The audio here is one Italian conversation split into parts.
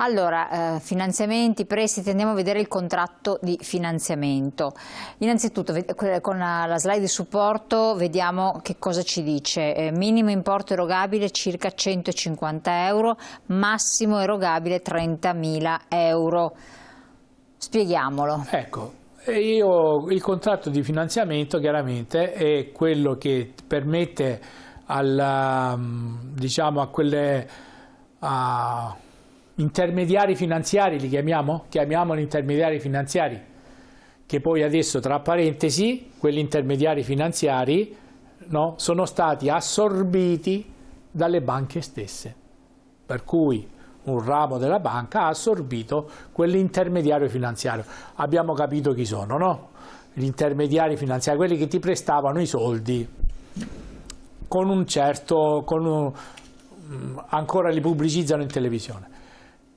Allora, finanziamenti, prestiti, andiamo a vedere il contratto di finanziamento. Innanzitutto con la slide di supporto vediamo che cosa ci dice. Minimo importo erogabile circa 150 euro, massimo erogabile 30.000 euro. Spieghiamolo. Ecco, il contratto di finanziamento chiaramente è quello che permette diciamo, a quelle intermediari finanziari, li chiamiamoli intermediari finanziari, che poi adesso, tra parentesi, quelli intermediari finanziari, no, sono stati assorbiti dalle banche stesse, per cui un ramo della banca ha assorbito quell'intermediario finanziario. Abbiamo capito chi sono, no? Gli intermediari finanziari, quelli che ti prestavano i soldi con un certo, ancora li pubblicizzano in televisione.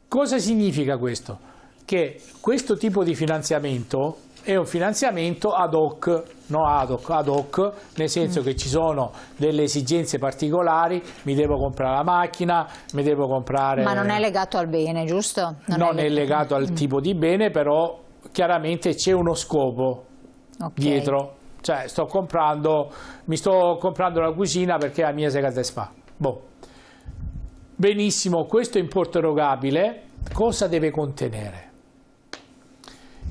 Cosa significa questo? Che questo tipo di finanziamento è un finanziamento ad hoc, no ad hoc, nel senso che ci sono delle esigenze particolari, mi devo comprare la macchina, mi devo comprare... Ma non è legato al bene, giusto? Non è legato al tipo di bene, però chiaramente c'è uno scopo dietro. Cioè mi sto comprando la cucina perché la mia si fa. Boh. Benissimo, questo importo erogabile cosa deve contenere?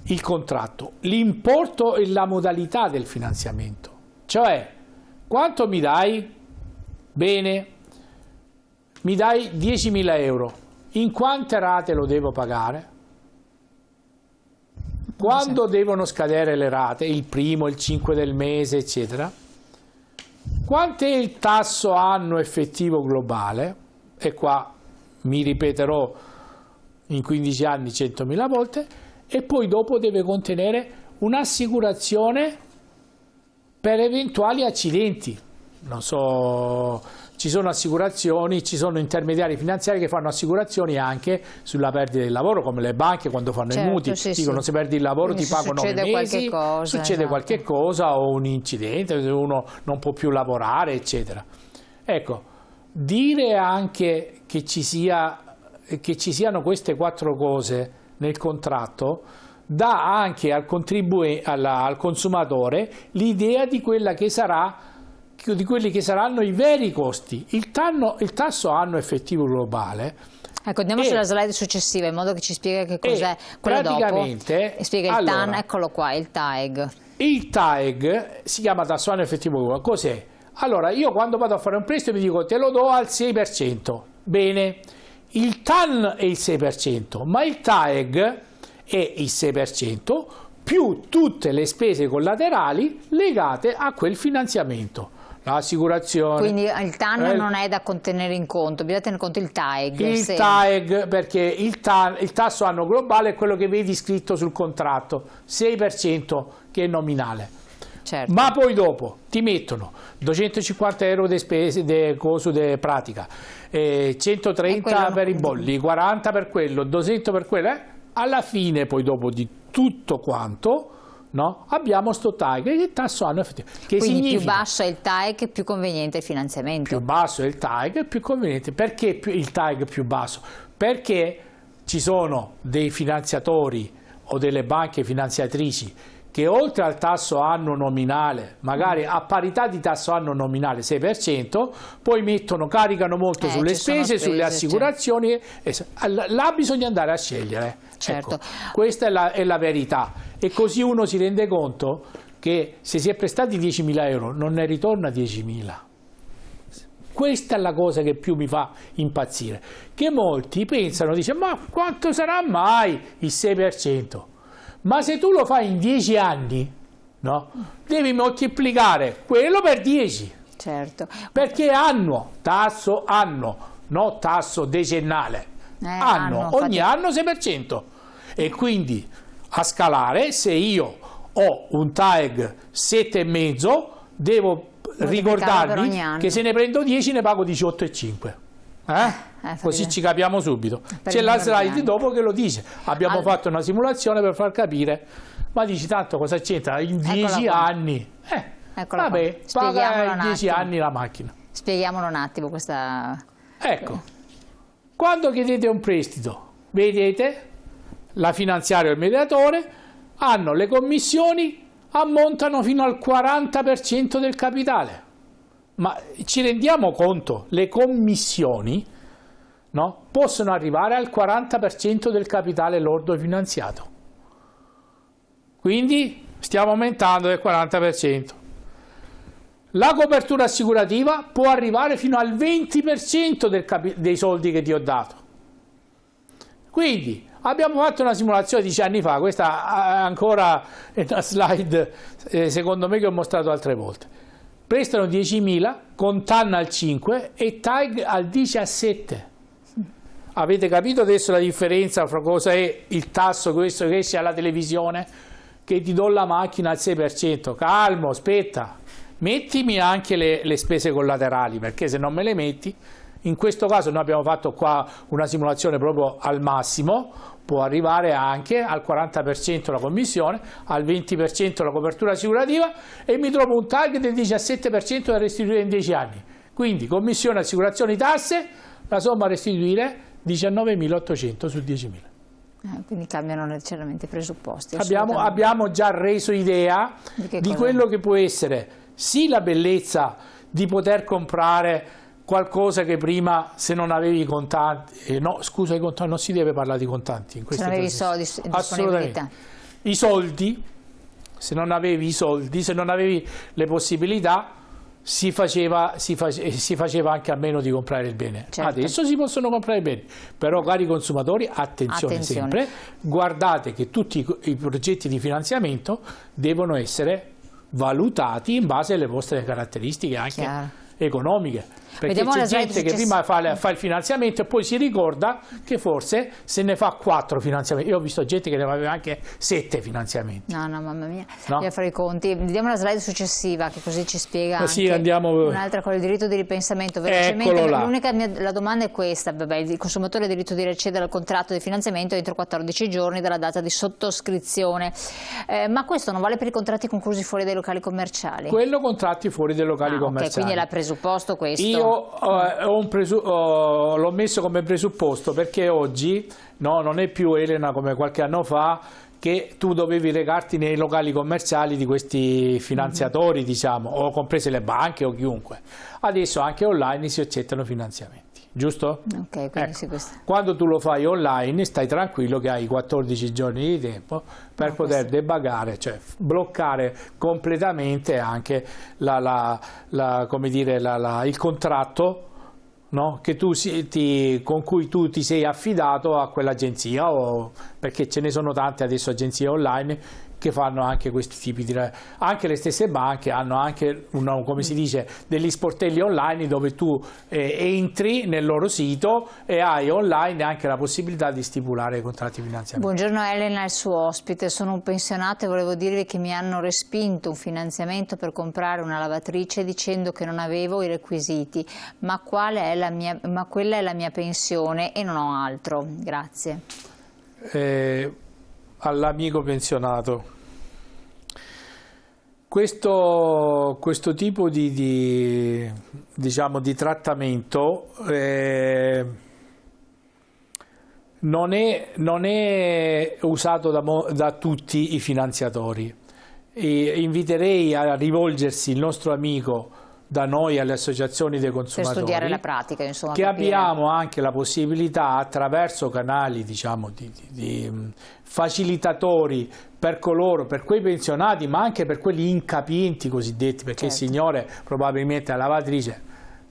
Il contratto, l'importo e la modalità del finanziamento, cioè quanto mi dai? Bene, mi dai 10.000 euro, in quante rate lo devo pagare? Quando devono scadere le rate, il primo, il 5 del mese, eccetera? Quanto è il tasso annuo effettivo globale? E qua mi ripeterò in 15 anni 100.000 volte. E poi dopo deve contenere un'assicurazione per eventuali accidenti. Non so, ci sono assicurazioni, ci sono intermediari finanziari che fanno assicurazioni anche sulla perdita del lavoro, come le banche quando fanno i mutui, dicono se perdi il lavoro ti pagano 9 mesi, succede qualche cosa o un incidente, uno non può più lavorare, eccetera. Ecco, dire anche che ci siano queste 4 cose nel contratto dà anche al consumatore l'idea di quelli che saranno i veri costi. Il tasso annuo effettivo globale. Ecco, andiamo sulla slide successiva in modo che ci spiega che cos'è quello praticamente, dopo. Spiega il TAN, eccolo qua, il TAEG. Il TAEG si chiama tasso annuo effettivo globale. Cos'è? Allora, io quando vado a fare un prestito mi dico te lo do al 6%. Bene. Il TAN è il 6%, ma il TAEG è il 6% più tutte le spese collaterali legate a quel finanziamento. L'assicurazione. Quindi il TAN non è da contenere in conto, bisogna tenere in conto il TAEG. Il TAEG, perché il tasso annuo globale è quello che vedi scritto sul contratto, 6% che è nominale. Certo. Ma poi dopo ti mettono 250 euro di spese di pratica, 130 per i bolli, 40 per quello, 200 per quello. Alla fine poi dopo di tutto quanto, no, abbiamo sto TAEG, che è il tasso annuo effettivo. Quindi più basso è il TAEG, più conveniente il finanziamento. Più basso è il TAEG, più conveniente. Perché il TAEG è più basso? Perché ci sono dei finanziatori o delle banche finanziatrici che oltre al tasso annuo nominale, magari a parità di tasso annuo nominale 6%, poi caricano molto sulle spese, sulle assicurazioni. Là bisogna andare a scegliere. Certo. Ecco, questa è la verità. E così uno si rende conto che se si è prestati 10.000 euro non ne ritorna 10.000. Questa è la cosa che più mi fa impazzire. Che molti pensano, dice, ma quanto sarà mai il 6%? Ma se tu lo fai in 10 anni, no? Devi moltiplicare quello per 10. Certo. Perché tasso anno, no tasso decennale. Ogni anno 6%. E quindi a scalare, se io ho un TAEG 7,5, devo ricordarmi che se ne prendo 10 ne pago 18,5. Così ci capiamo subito. C'è la slide dopo che lo dice. Abbiamo fatto una simulazione per far capire, ma dici tanto cosa c'entra in 10 anni? Vabbè, paga in 10 anni la macchina. Spieghiamolo un attimo questa. Ecco, quando chiedete un prestito vedete, la finanziaria e il mediatore hanno le commissioni, ammontano fino al 40% del capitale. Ma ci rendiamo conto? Le commissioni, no, possono arrivare al 40% del capitale lordo finanziato. Quindi stiamo aumentando del 40%. La copertura assicurativa può arrivare fino al 20% dei soldi che ti ho dato. Quindi abbiamo fatto una simulazione 10 anni fa, questa ancora è una slide secondo me che ho mostrato altre volte. Prestano 10.000 con TAN al 5 e TAG al 17. Avete capito adesso la differenza fra cosa è il tasso questo che esce alla televisione, che ti do la macchina al 6%? Calmo, aspetta, mettimi anche le spese collaterali, perché se non me le metti, in questo caso noi abbiamo fatto qua una simulazione proprio al massimo, può arrivare anche al 40% la commissione, al 20% la copertura assicurativa e mi trovo un TAG del 17% da restituire in 10 anni. Quindi commissione, assicurazioni, tasse, la somma a restituire 19.800 su 10.000. Quindi cambiano leggermente i presupposti. Abbiamo già reso idea di quello che può essere sì la bellezza di poter comprare qualcosa che prima, se non avevi i contanti, no scusa, i contanti, non si deve parlare di contanti in questi casi. Se non avevi soldi, assolutamente. I soldi, se non avevi i soldi, se non avevi le possibilità, si faceva anche a meno di comprare il bene. Certo. Adesso si possono comprare i beni, però cari consumatori, attenzione sempre, guardate che tutti i progetti di finanziamento devono essere valutati in base alle vostre caratteristiche anche economiche. Perché c'è gente che prima fa il finanziamento e poi si ricorda che forse se ne fa 4 finanziamenti. Io ho visto gente che ne aveva anche 7 finanziamenti. No, mamma mia, bisogna fare i conti. Vediamo la slide successiva che così ci spiega un'altra con il diritto di ripensamento. Velocemente, la domanda è questa: vabbè, il consumatore ha il diritto di accedere al contratto di finanziamento entro 14 giorni dalla data di sottoscrizione. Ma questo non vale per i contratti conclusi fuori dai locali commerciali? Quello contratti fuori dai locali commerciali. Quindi era presupposto questo? L'ho messo come presupposto perché oggi non è più, Elena, come qualche anno fa, che tu dovevi recarti nei locali commerciali di questi finanziatori, diciamo, o comprese le banche o chiunque. Adesso anche online si accettano finanziamenti, giusto? Okay, quindi sì, quando tu lo fai online stai tranquillo che hai 14 giorni di tempo per poter debugare, cioè bloccare completamente anche il contratto, no? Che con cui tu ti sei affidato a quell'agenzia, perché ce ne sono tante adesso agenzie online che fanno anche questi tipi di... Anche le stesse banche hanno anche, come si dice, degli sportelli online dove tu entri nel loro sito e hai online anche la possibilità di stipulare contratti di finanziamento. Buongiorno Elena, il suo ospite. Sono un pensionato e volevo dirvi che mi hanno respinto un finanziamento per comprare una lavatrice dicendo che non avevo i requisiti, ma quella è la mia pensione e non ho altro. Grazie. All'amico pensionato, questo tipo di trattamento non è usato da tutti i finanziatori. Inviterei a rivolgersi il nostro amico da noi alle associazioni dei consumatori, per studiare la pratica, insomma, che abbiamo anche la possibilità attraverso canali, diciamo, di facilitatori per quei pensionati, ma anche per quelli incapienti cosiddetti, perché il signore probabilmente ha lavatrice,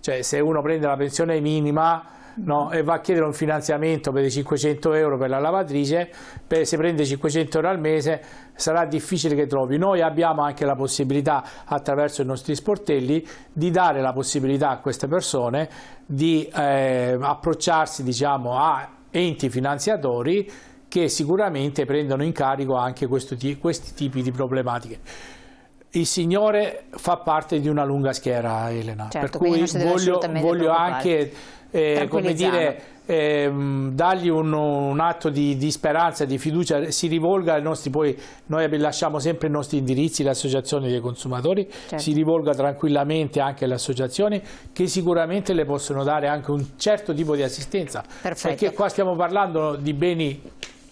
cioè se uno prende la pensione minima, no, e va a chiedere un finanziamento per i 500 euro per la lavatrice, se prende 500 euro al mese sarà difficile che trovi. Noi abbiamo anche la possibilità, attraverso i nostri sportelli, di dare la possibilità a queste persone di approcciarsi, diciamo, a enti finanziatori che sicuramente prendono in carico anche questi tipi di problematiche. il Signore fa parte di una lunga schiera, Elena, certo, per cui voglio anche come dire, dargli un atto di speranza, di fiducia, si rivolga ai nostri, poi noi lasciamo sempre i nostri indirizzi, le associazioni dei consumatori, certo. Si rivolga tranquillamente anche alle associazioni che sicuramente le possono dare anche un certo tipo di assistenza. Perfetto. Perché qua stiamo parlando di beni,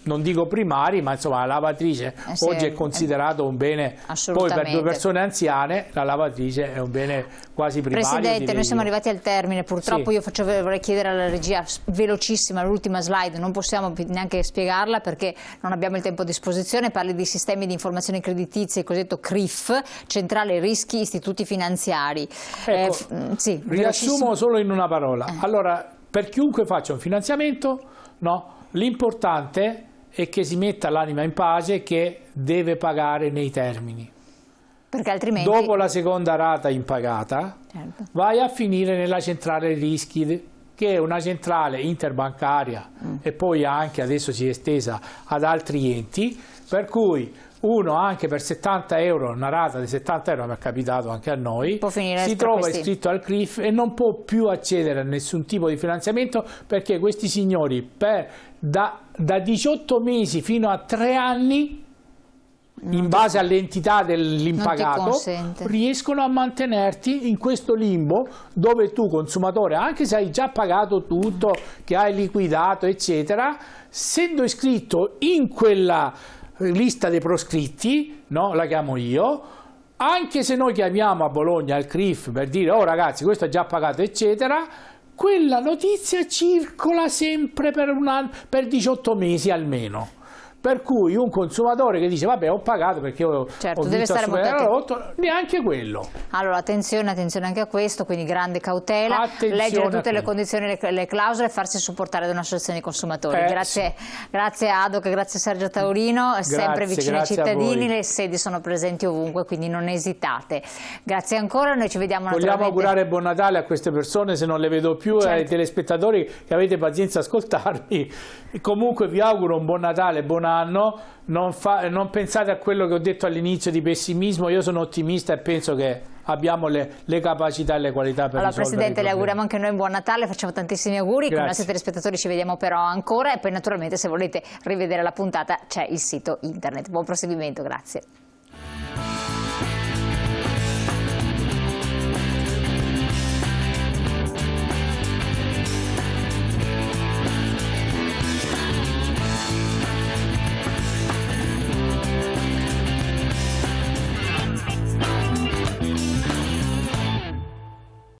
non dico primari, ma insomma la lavatrice oggi è considerato un bene, poi per 2 persone anziane la lavatrice è un bene quasi primario. Presidente, noi siamo arrivati al termine, purtroppo io vorrei chiedere alla regia velocissima l'ultima slide, non possiamo neanche spiegarla perché non abbiamo il tempo a disposizione, parli di sistemi di informazioni creditizie, il cosiddetto CRIF, Centrale Rischi Istituti Finanziari. Ecco, sì, riassumo solo in una parola. Allora, per chiunque faccia un finanziamento, no, l'importante è che si metta l'anima in pace, che deve pagare nei termini. Perché altrimenti... Dopo la seconda rata impagata, certo, vai a finire nella centrale rischi, che è una centrale interbancaria e poi anche adesso si è estesa ad altri enti, per cui uno anche per 70 euro, una rata di 70 euro, mi è capitato anche a noi, si trova iscritto al CRIF e non può più accedere a nessun tipo di finanziamento, perché questi signori da 18 mesi fino a 3 anni, in base all'entità dell'impagato, riescono a mantenerti in questo limbo dove tu consumatore, anche se hai già pagato tutto, che hai liquidato eccetera, essendo iscritto in quella lista dei proscritti, no? La chiamo io, anche se noi chiamiamo a Bologna il CRIF per dire oh ragazzi questo è già pagato eccetera, quella notizia circola sempre per un anno, per 18 mesi almeno. Per cui un consumatore che dice vabbè ho pagato perché ho deve stare molto attento, neanche quello. Allora attenzione anche a questo, quindi grande cautela, leggere tutte le condizioni, le clausole e farsi supportare da un'associazione di consumatori. Grazie Adoc, grazie Sergio Taurino, sempre vicino ai cittadini, le sedi sono presenti ovunque, quindi non esitate. Grazie ancora, noi ci vediamo naturalmente. Vogliamo augurare buon Natale a queste persone, se non le vedo più, ai telespettatori che avete pazienza a ascoltarmi. E comunque vi auguro un buon Natale, buon anno, non pensate a quello che ho detto all'inizio di pessimismo, io sono ottimista e penso che abbiamo le capacità e le qualità per risolvere. Presidente, le auguriamo anche noi un buon Natale, facciamo tantissimi auguri, con i nostri telespettatori ci vediamo però ancora e poi naturalmente se volete rivedere la puntata c'è il sito internet. Buon proseguimento, grazie.